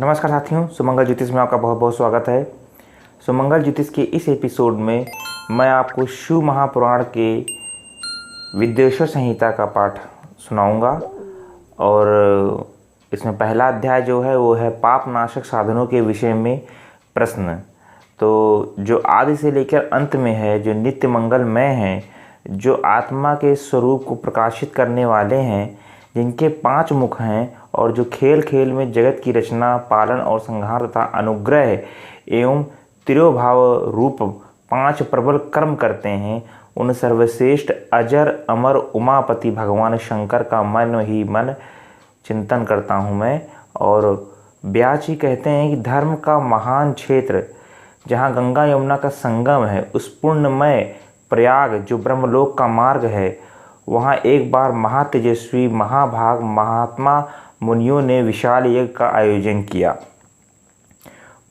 नमस्कार साथियों, सुमंगल ज्योतिष में आपका बहुत बहुत स्वागत है। सुमंगल ज्योतिष के इस एपिसोड में मैं आपको शिव महापुराण के विद्वेश्वर संहिता का पाठ सुनाऊंगा और इसमें पहला अध्याय जो है वो है पाप नाशक साधनों के विषय में प्रश्न। तो जो आदि से लेकर अंत में है, जो नित्य मंगलमय हैं, जो आत्मा के स्वरूप को प्रकाशित करने वाले हैं, जिनके 5 मुख हैं और जो खेल खेल में जगत की रचना, पालन और संहार तथा अनुग्रह एवं तिरोभाव रूप 5 प्रबल कर्म करते हैं, उन सर्वश्रेष्ठ अजर अमर उमापति भगवान शंकर का मन ही मन चिंतन करता हूँ मैं। और व्यास जी कहते हैं कि धर्म का महान क्षेत्र जहाँ गंगा यमुना का संगम है, उस पुण्यमय प्रयाग जो ब्रह्मलोक का मार्ग है, वहाँ एक बार महातेजस्वी महाभाग महात्मा मुनियों ने विशाल यज्ञ का आयोजन किया।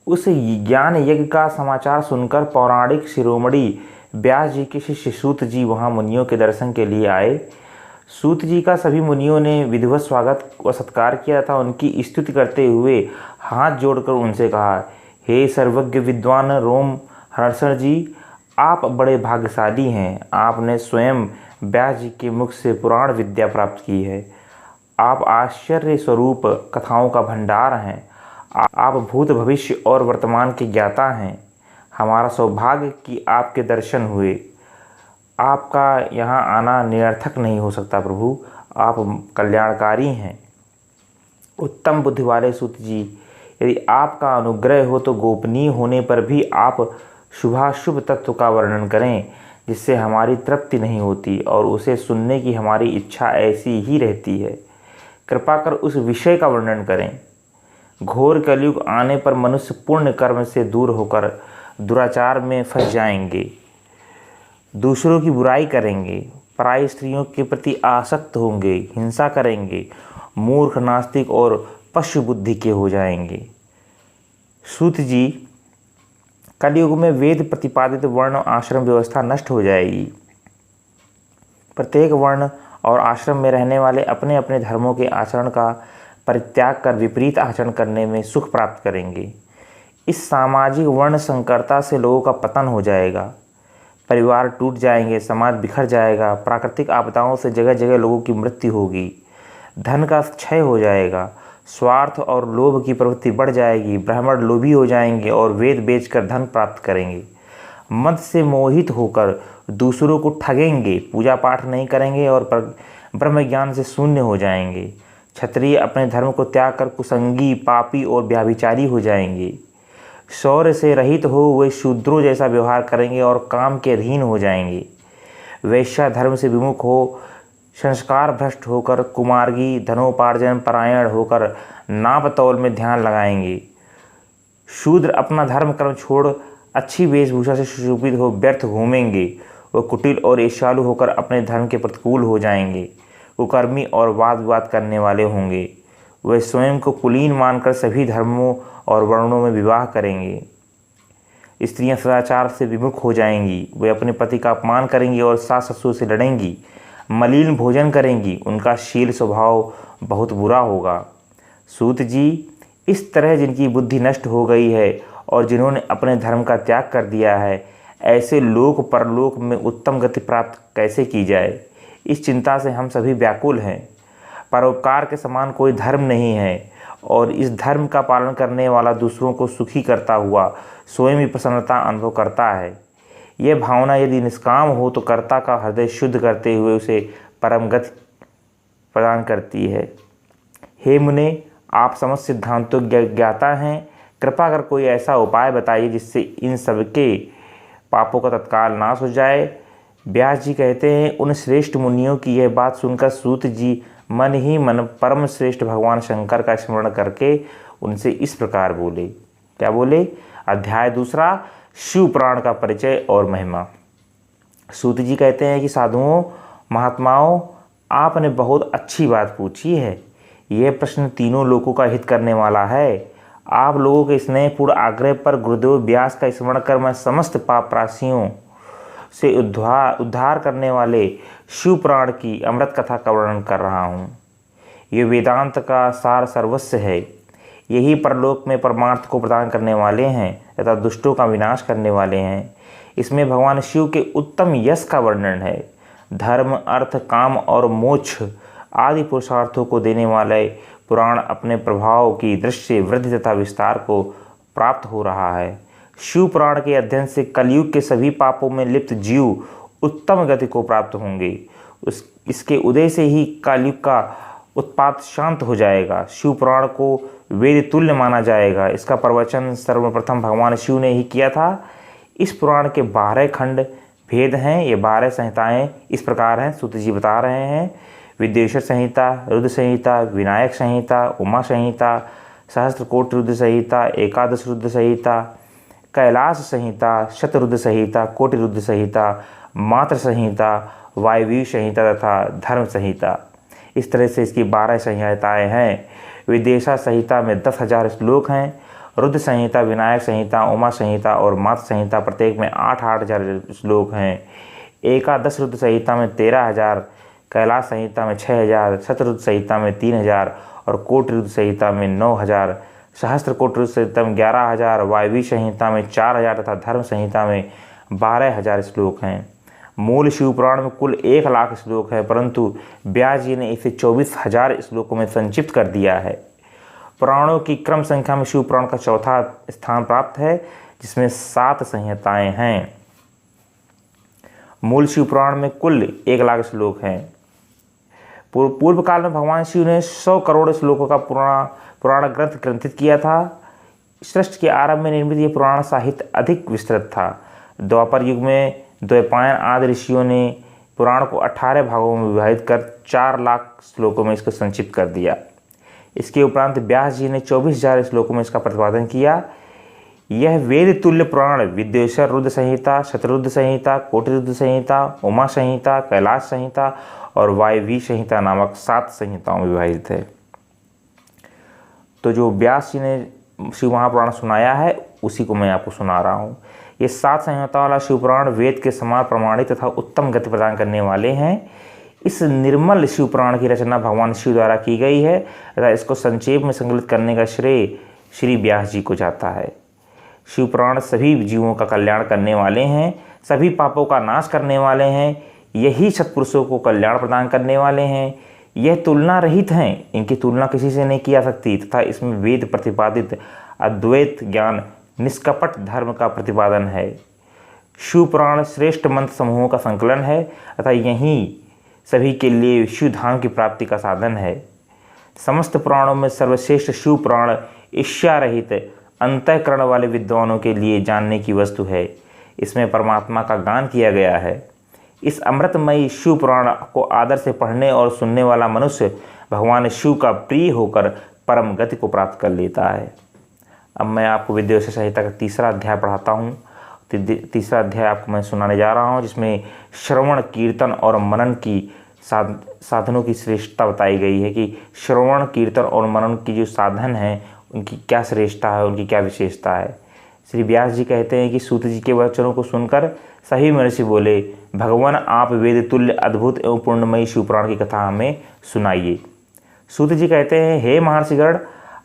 उस ज्ञान यज्ञ का समाचार सुनकर पौराणिक शिरोमणि व्यास जी के शिष्य सूत जी वहाँ मुनियों के दर्शन के लिए आए। सूत जी का सभी मुनियों ने विधिवत स्वागत व सत्कार किया था। उनकी स्तुति करते हुए हाथ जोड़कर उनसे कहा, हे सर्वज्ञ विद्वान रोम हर्षण जी, आप बड़े भाग्यशाली हैं। आपने स्वयं व्यास जी के मुख से पुराण विद्या प्राप्त की है। आप आश्चर्य स्वरूप कथाओं का भंडार हैं। आप भूत भविष्य और वर्तमान के ज्ञाता हैं। हमारा सौभाग्य कि आपके दर्शन हुए। आपका यहाँ आना निरर्थक नहीं हो सकता प्रभु, आप कल्याणकारी हैं। उत्तम बुद्धि वाले सूत जी, यदि आपका अनुग्रह हो तो गोपनीय होने पर भी आप शुभाशुभ तत्व का वर्णन करें, जिससे हमारी तृप्ति नहीं होती और उसे सुनने की हमारी इच्छा ऐसी ही रहती है। कृपा कर उस विषय का वर्णन करें। घोर कलयुग आने पर मनुष्य पुण्य कर्म से दूर होकर दुराचार में फंस जाएंगे, दूसरों की बुराई करेंगे, पराई स्त्रियों के प्रति आसक्त होंगे, हिंसा करेंगे, मूर्ख नास्तिक और पशु बुद्धि के हो जाएंगे। सूत जी, कलयुग में वेद प्रतिपादित वर्ण आश्रम व्यवस्था नष्ट हो जाएगी। प्रत्येक वर्ण और आश्रम में रहने वाले अपने अपने धर्मों के आचरण का परित्याग कर विपरीत आचरण करने में सुख प्राप्त करेंगे। इस सामाजिक वर्ण संकरता से लोगों का पतन हो जाएगा, परिवार टूट जाएंगे, समाज बिखर जाएगा, प्राकृतिक आपदाओं से जगह जगह लोगों की मृत्यु होगी, धन का क्षय हो जाएगा, स्वार्थ और लोभ की प्रवृत्ति बढ़ जाएगी, ब्राह्मण लोभी हो जाएंगे और वेद बेचकर धन प्राप्त करेंगे, मद से मोहित होकर दूसरों को ठगेंगे, पूजा पाठ नहीं करेंगे और ब्रह्म ज्ञान से शून्य हो जाएंगे। क्षत्रिय अपने धर्म को त्याग कर कुसंगी, पापी और व्यभिचारी हो जाएंगे। शौर्य से रहित हो वे शूद्रों जैसा व्यवहार करेंगे और काम के अधीन हो जाएंगे। वैश्या धर्म से विमुख हो संस्कार भ्रष्ट होकर कुमार्गी, धनोपार्जन परायण होकर नाप तौल में ध्यान लगाएंगे। शूद्र अपना धर्म कर्म छोड़ अच्छी वेशभूषा से सुशोभित हो व्यर्थ घूमेंगे। वह कुटिल और ईर्ष्यालु होकर अपने धर्म के प्रतिकूल हो जाएंगे। कुकर्मी और वाद विवाद करने वाले होंगे। वह स्वयं को कुलीन मानकर सभी धर्मों और वर्णों में विवाह करेंगे। स्त्रियां सदाचार से विमुख हो जाएंगी। वे अपने पति का अपमान करेंगी और सास ससुर से लड़ेंगी। मलिन भोजन करेंगी। उनका शील स्वभाव बहुत बुरा होगा। सूत जी, इस तरह जिनकी बुद्धि नष्ट हो गई है और जिन्होंने अपने धर्म का त्याग कर दिया है, ऐसे लोक परलोक में उत्तम गति प्राप्त कैसे की जाए, इस चिंता से हम सभी व्याकुल हैं। परोपकार के समान कोई धर्म नहीं है और इस धर्म का पालन करने वाला दूसरों को सुखी करता हुआ स्वयं ही प्रसन्नता अनुभव करता है। यह भावना यदि निष्काम हो तो कर्ता का हृदय शुद्ध करते हुए उसे परम गति प्रदान करती है। हे मुने, आप समस्त सिद्धांतों ज्ञाता हैं। कृपा कर कोई ऐसा उपाय बताइए जिससे इन सबके पापों का तत्काल नाश हो जाए। व्यास जी कहते हैं, उन श्रेष्ठ मुनियों की यह बात सुनकर सूत जी मन ही मन परम श्रेष्ठ भगवान शंकर का स्मरण करके उनसे इस प्रकार बोले। क्या बोले? अध्याय 2, शिव पुराण का परिचय और महिमा। सूत जी कहते हैं कि साधुओं, महात्माओं, आपने बहुत अच्छी बात पूछी है। यह प्रश्न तीनों लोगों का हित करने वाला है। आप लोगों के स्नेहपूर्ण आग्रह पर गुरुदेव व्यास का स्मरण कर मैं समस्त पाप राशियों से उद्धार करने वाले शिव पुराण की अमृत कथा का वर्णन कर रहा हूँ। ये वेदांत का सार सर्वस्व है। यही परलोक में परमार्थ को प्रदान करने वाले हैं तथा दुष्टों का विनाश करने वाले हैं। इसमें भगवान शिव के उत्तम यश का वर्णन है। धर्म, अर्थ, काम और मोक्ष आदि पुरुषार्थों को देने वाले पुराण अपने प्रभाव की दृष्टि, वृद्धि तथा विस्तार को प्राप्त हो रहा है। शिव पुराण के अध्ययन से कलयुग के सभी पापों में लिप्त जीव उत्तम गति को प्राप्त होंगे। इसके उदय से ही कलयुग का उत्पात शांत हो जाएगा। शिव पुराण को वेद तुल्य माना जाएगा। इसका प्रवचन सर्वप्रथम भगवान शिव ने ही किया था। इस पुराण के 12 खंड भेद हैं। ये 12 संहिताएं इस प्रकार हैं, सूत जी बता रहे हैं। विद्येश्वर संहिता, रुद्र संहिता, विनायक संहिता, उमा संहिता, सहस्त्रकोटि रुद्र संहिता, एकादश रुद्र संहिता, कैलाश संहिता, शतरुद्र संहिता, कोटि रुद्र संहिता, मात्र संहिता, वायवीय संहिता तथा धर्म संहिता। इस तरह से इसकी 12 संहिताएँ हैं। विदेशा संहिता में 10,000 श्लोक हैं। रुद्र संहिता, विनायक संहिता, उमा संहिता और मात्र संहिता प्रत्येक में 8,000 श्लोक हैं। एकादश रुद्र संहिता में 13,000, कैलाश संहिता में 6,000, शतरुद्र संहिता में 3,000 और कोटि रुद्र संहिता में 9,000, सहस्त्र कोटि रुद्र संहिता में 11,000, वायवीय संहिता में 4,000 तथा धर्म संहिता में 12,000 श्लोक हैं। मूल शिव पुराण में कुल 1,00,000 श्लोक है, परंतु व्यास जी ने इसे 24,000 श्लोकों में संक्षिप्त कर दिया है। पुराणों की क्रम संख्या में शिव पुराण का चौथा स्थान प्राप्त है, जिसमें 7 संहिताएं हैं। मूल शिव पुराण में कुल 1,00,000 श्लोक हैं। पूर्व काल में भगवान शिव ने 100 करोड़ श्लोकों का पुराण ग्रंथ ग्रंथित किया था। सृष्टि के आरंभ में निर्मित यह पुराण साहित्य अधिक विस्तृत था। द्वापर युग में द्वैपायन आदि ऋषियों ने पुराण को 18 भागों में विभाजित कर 4,00,000 श्लोकों में इसको संक्षिप्त कर दिया। इसके उपरांत व्यास जी ने 24,000 श्लोकों में इसका प्रतिपादन किया। यह वेद तुल्य पुराण विद्येश्वर रुद्र संहिता, शतरुद्र संहिता, कोटि रुद्र संहिता, उमा संहिता, कैलाश संहिता और वायवीय संहिता नामक 7 संहिताओं में विभाजित है। तो जो व्यास जी ने शिव महापुराण सुनाया है उसी को मैं आपको सुना रहा हूँ। ये 7 संहिता वाला शिव पुराण वेद के समान प्रमाणित तथा उत्तम गति प्रदान करने वाले हैं। इस निर्मल शिव पुराण की रचना भगवान शिव द्वारा की गई है तथा इसको संक्षेप में संकलित करने का श्रेय श्री व्यास जी को जाता है। शिव पुराण सभी जीवों का कल्याण करने वाले हैं, सभी पापों का नाश करने वाले हैं। यही सत्पुरुषों को कल्याण प्रदान करने वाले हैं। यह तुलना रहित हैं, इनकी तुलना किसी से नहीं की जा सकती तथा इसमें वेद प्रतिपादित अद्वैत ज्ञान निष्कपट धर्म का प्रतिपादन है। शिव पुराण श्रेष्ठ मंत्र समूहों का संकलन है तथा यही सभी के लिए शिव धाम की प्राप्ति का साधन है। समस्त पुराणों में सर्वश्रेष्ठ शिव पुराण ईर्ष्या रहित अंतःकरण वाले विद्वानों के लिए जानने की वस्तु है। इसमें परमात्मा का गान किया गया है। इस अमृतमयी शिव पुराण को आदर से पढ़ने और सुनने वाला मनुष्य भगवान शिव का प्रिय होकर परम गति को प्राप्त कर लेता है। अब मैं आपको विद्येश्वर संहिता का 3रा अध्याय पढ़ाता हूँ। तीसरा अध्याय आपको मैं सुनाने जा रहा हूँ, जिसमें श्रवण, कीर्तन और मनन की साधनों की श्रेष्ठता बताई गई है कि श्रवण, कीर्तन और मनन की जो साधन हैं उनकी क्या श्रेष्ठता है, उनकी क्या विशेषता है। श्री व्यास जी कहते हैं कि सूत जी के वचनों को सुनकर सभी महर्षि बोले, भगवान आप वेद तुल्य अद्भुत एवं पूर्णमयी शिवपुराण की कथा हमें सुनाइए। सूत जी कहते हैं, हे महर्षिगण,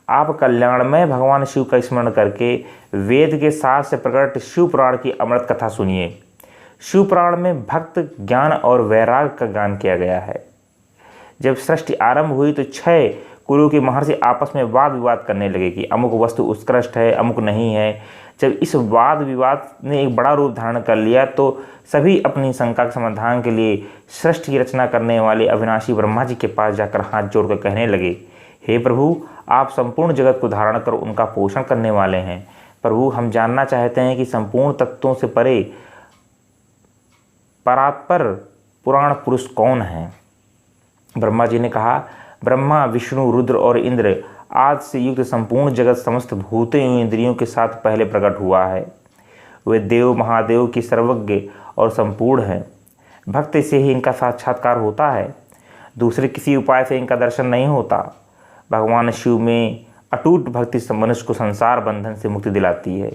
आप कल्याणमय भगवान शिव का स्मरण करके वेद के सार से प्रकट शिव पुराण की अमृत कथा सुनिए। शिव पुराण में भक्त, ज्ञान और वैराग का गान किया गया है। जब सृष्टि आरंभ हुई तो 6 कुलों के महर्षि आपस में वाद विवाद करने लगे कि अमुक वस्तु उत्कृष्ट है, अमुक नहीं है। जब इस वाद विवाद ने एक बड़ा रूप धारण कर लिया तो सभी अपनी शंका के समाधान के लिए सृष्टि की रचना करने वाले अविनाशी ब्रह्मा जी के पास जाकर हाथ जोड़कर कहने लगे, हे प्रभु, आप संपूर्ण जगत को धारण कर उनका पोषण करने वाले हैं। प्रभु, हम जानना चाहते हैं कि संपूर्ण तत्वों से परे परात्पर पुराण पुरुष कौन है। ब्रह्मा जी ने कहा, ब्रह्मा, विष्णु, रुद्र और इंद्र आज से युक्त संपूर्ण जगत समस्त भूतों एवं इंद्रियों के साथ पहले प्रकट हुआ है। वे देव महादेव की सर्वज्ञ और संपूर्ण हैं। भक्त से ही इनका साक्षात्कार होता है, दूसरे किसी उपाय से इनका दर्शन नहीं होता। भगवान शिव में अटूट भक्ति मनुष्य को संसार बंधन से मुक्ति दिलाती है।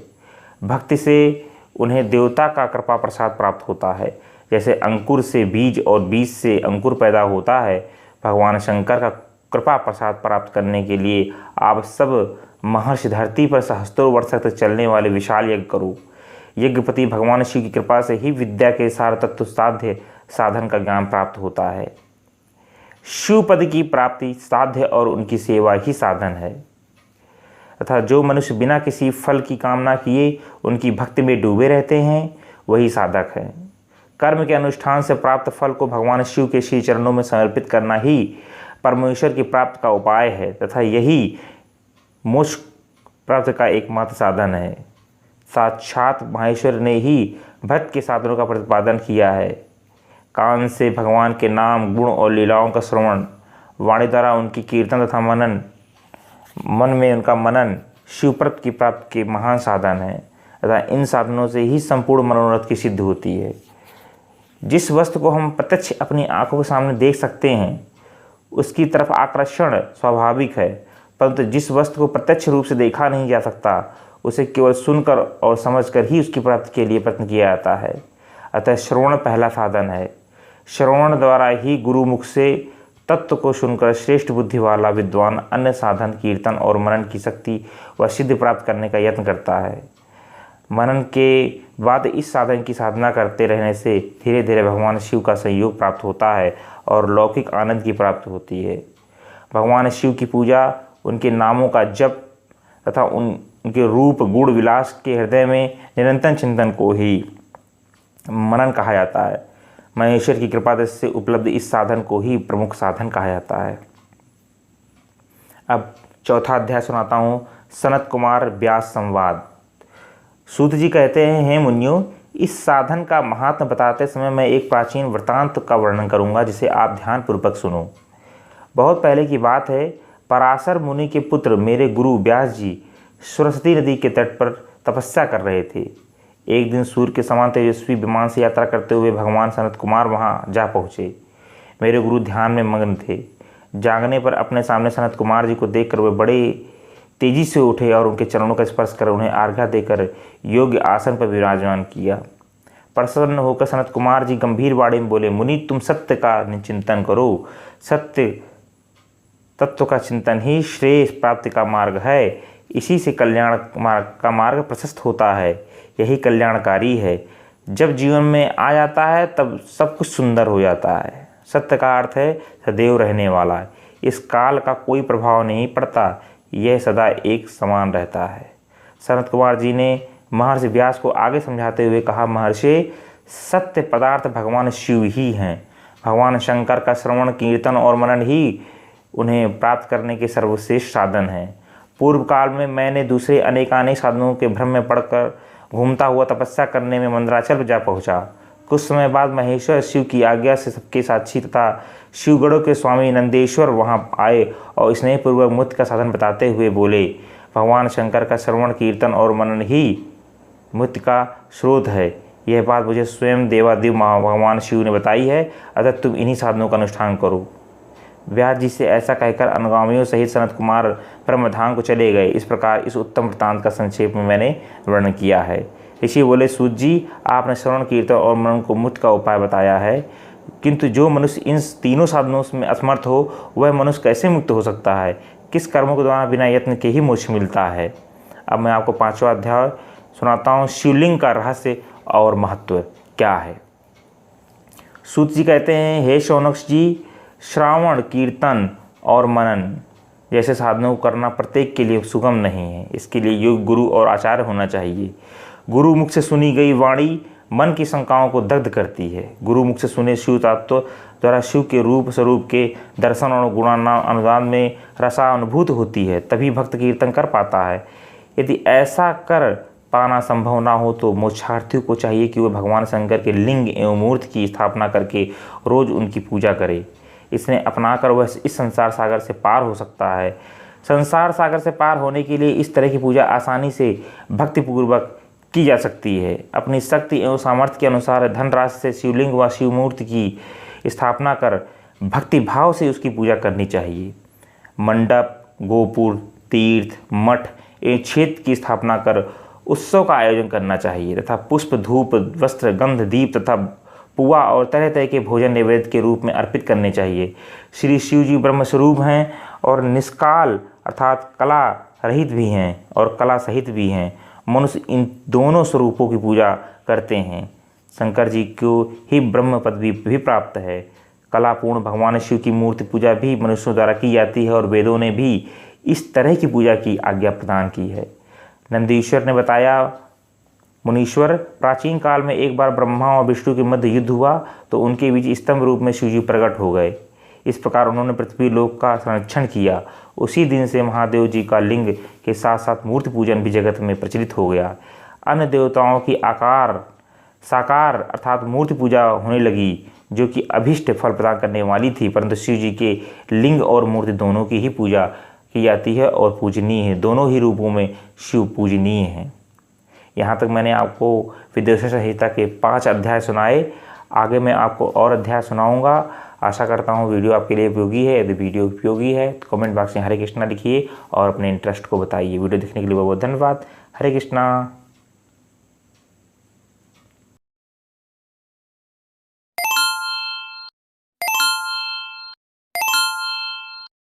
भक्ति से उन्हें देवता का कृपा प्रसाद प्राप्त होता है। जैसे अंकुर से बीज और बीज से अंकुर पैदा होता है, भगवान शंकर का कृपा प्रसाद प्राप्त करने के लिए आप सब महर्षि धरती पर सहस्त्रों वर्ष तक चलने वाले विशाल यज्ञ करो। यज्ञपति भगवान शिव की कृपा से ही विद्या के सार तत्व साध्य साधन का ज्ञान प्राप्त होता है। शिव पद की प्राप्ति साध्य और उनकी सेवा ही साधन है तथा जो मनुष्य बिना किसी फल की कामना किए उनकी भक्ति में डूबे रहते हैं वही साधक है। कर्म के अनुष्ठान से प्राप्त फल को भगवान शिव के श्री चरणों में समर्पित करना ही परमेश्वर की प्राप्ति का उपाय है तथा यही मोक्ष प्राप्ति का एकमात्र साधन है। साक्षात महेश्वर ने ही भक्त के साधनों का प्रतिपादन किया है। कान से भगवान के नाम गुण और लीलाओं का श्रवण, वाणी द्वारा उनकी कीर्तन तथा मनन, मन में उनका मनन शिवप्रत की प्राप्ति के महान साधन है तथा इन साधनों से ही संपूर्ण मनोरथ की सिद्धि होती है। जिस वस्तु को हम प्रत्यक्ष अपनी आंखों के सामने देख सकते हैं उसकी तरफ आकर्षण स्वाभाविक है, परंतु जिस वस्तु को प्रत्यक्ष रूप से देखा नहीं जा सकता उसे केवल सुनकर और समझकर ही उसकी प्राप्ति के लिए प्रयत्न किया जाता है। अतः श्रवण पहला साधन है। श्रवण द्वारा ही गुरुमुख से तत्व को सुनकर श्रेष्ठ बुद्धि वाला विद्वान अन्य साधन कीर्तन और मनन की शक्ति व सिद्धि प्राप्त करने का यत्न करता है। मनन के बाद इस साधन की साधना करते रहने से धीरे धीरे भगवान शिव का संयोग प्राप्त होता है और लौकिक आनंद की प्राप्ति होती है। भगवान शिव की पूजा, उनके नामों का जप तथा उनके रूप गुण विलास के हृदय में निरंतर चिंतन को ही मनन कहा जाता है। महेश्वर की कृपा से उपलब्ध इस साधन को ही प्रमुख साधन कहा जाता है। अब चौथा अध्याय सुनाता हूँ, सनत कुमार व्यास संवाद। सूत जी कहते हैं, हे मुनियों, इस साधन का महात्म बताते समय मैं एक प्राचीन वृतांत का वर्णन करूंगा जिसे आप ध्यानपूर्वक सुनो। बहुत पहले की बात है, पराशर मुनि के पुत्र मेरे गुरु व्यास जी सरस्वती नदी के तट पर तपस्या कर रहे थे। एक दिन सूर्य के समान तेजस्वी विमान से यात्रा करते हुए भगवान सनत कुमार वहां जा पहुँचे। मेरे गुरु ध्यान में मग्न थे। जागने पर अपने सामने सनत कुमार जी को देखकर वे बड़े तेजी से उठे और उनके चरणों का स्पर्श कर उन्हें आज्ञा देकर योग्य आसन पर विराजमान किया। प्रसन्न होकर सनत कुमार जी गंभीर वाणी में बोले, मुनि तुम सत्य का चिंतन करो। सत्य तत्व का चिंतन ही श्रेय प्राप्ति का मार्ग है। इसी से कल्याण का मार्ग प्रशस्त होता है। यही कल्याणकारी है। जब जीवन में आ जाता है तब सब कुछ सुंदर हो जाता है। सत्य का अर्थ है सदैव रहने वाला। इस काल का कोई प्रभाव नहीं पड़ता, यह सदा एक समान रहता है। सनत कुमार जी ने महर्षि व्यास को आगे समझाते हुए कहा, महर्षि, सत्य पदार्थ भगवान शिव ही हैं। भगवान शंकर का श्रवण कीर्तन और मनन ही उन्हें प्राप्त करने के सर्वश्रेष्ठ साधन हैं। पूर्व काल में मैंने दूसरे अनेकानेक साधनों के भ्रम में पड़कर घूमता हुआ तपस्या करने में मंदराचल जा पहुंचा। कुछ समय बाद महेश्वर शिव की आज्ञा से सबके साक्षी तथा शिवगढ़ों के स्वामी नंदेश्वर वहां आए और स्नेहपूर्वक मुक्ति का साधन बताते हुए बोले, भगवान शंकर का श्रवण कीर्तन और मनन ही मुक्ति का स्रोत है। यह बात मुझे स्वयं देवादिव भगवान शिव ने बताई है, अतः तुम इन्हीं साधनों का अनुष्ठान करो। व्यास जी से ऐसा कहकर अनुगामियों सहित सनत कुमार ब्रह्मधाम को चले गए। इस प्रकार इस उत्तम वृत्तांत का संक्षेप में मैंने वर्णन किया है। ऋषि बोले, सूत जी, आपने श्रवण कीर्तन और मनन को मुक्ति का उपाय बताया है, किंतु जो मनुष्य इन तीनों साधनों में असमर्थ हो वह मनुष्य कैसे मुक्त हो सकता है? किस कर्मों के द्वारा बिना यत्न के ही मोक्ष मिलता है? अब मैं आपको 5वां अध्याय सुनाता हूँ, शिवलिंग का रहस्य और महत्व क्या है। सूत जी कहते हैं, हे शौनक जी, श्रावण कीर्तन और मनन जैसे साधनों को करना प्रत्येक के लिए सुगम नहीं है। इसके लिए योग्य गुरु और आचार्य होना चाहिए। गुरु मुख से सुनी गई वाणी मन की शंकाओं को दग्ध करती है। गुरु मुख से सुने शिव तत्व द्वारा शिव के रूप स्वरूप के दर्शन और गुणानुवाद में रसानुभूत होती है, तभी भक्त कीर्तन कर पाता है। यदि ऐसा कर पाना संभव ना हो तो मोक्षार्थियों को चाहिए कि वह भगवान शंकर के लिंग एवं मूर्ति की स्थापना करके रोज उनकी पूजा करे। इसने अपनाकर वह इस संसार सागर से पार हो सकता है। संसार सागर से पार होने के लिए इस तरह की पूजा आसानी से भक्तिपूर्वक की जा सकती है। अपनी शक्ति एवं सामर्थ्य के अनुसार धनराशि से शिवलिंग व शिव मूर्ति की स्थापना कर भक्ति भाव से उसकी पूजा करनी चाहिए। मंडप, गोपुर, तीर्थ, मठ एवं क्षेत्र की स्थापना कर उत्सव का आयोजन करना चाहिए तथा पुष्प, धूप, वस्त्र, गंध, दीप तथा पुआ और तरह तरह के भोजन नैवेद्य के रूप में अर्पित करने चाहिए। श्री शिव जी ब्रह्मस्वरूप हैं और निष्काल अर्थात कला रहित भी हैं और कला सहित भी हैं। मनुष्य इन दोनों स्वरूपों की पूजा करते हैं। शंकर जी को ही ब्रह्म पदवी भी प्राप्त है। कलापूर्ण भगवान शिव की मूर्ति पूजा भी मनुष्यों द्वारा की जाती है और वेदों ने भी इस तरह की पूजा की आज्ञा प्रदान की है। नंदीश्वर ने बताया, मुनीश्वर, प्राचीन काल में एक बार ब्रह्मा और विष्णु के मध्य युद्ध हुआ तो उनके बीच स्तंभ रूप में शिवजी प्रकट हो गए। इस प्रकार उन्होंने पृथ्वी लोक का संरक्षण किया। उसी दिन से महादेव जी का लिंग के साथ साथ मूर्ति पूजन भी जगत में प्रचलित हो गया। अन्य देवताओं की साकार अर्थात मूर्ति पूजा होने लगी, जो कि अभिष्ट फल प्रदान करने वाली थी, परंतु शिव जी के लिंग और मूर्ति दोनों की ही पूजा की जाती है और पूजनीय है। दोनों ही रूपों में शिव पूजनीय हैं। यहाँ तक मैंने आपको विदेश संहिता के 5 अध्याय सुनाए। आगे मैं आपको और अध्याय सुनाऊंगा। आशा करता हूँ वीडियो आपके लिए उपयोगी है। यदि वीडियो उपयोगी है तो कमेंट बॉक्स में हरे कृष्णा लिखिए और अपने इंटरेस्ट को बताइए। वीडियो देखने के लिए बहुत बहुत धन्यवाद। हरे कृष्णा।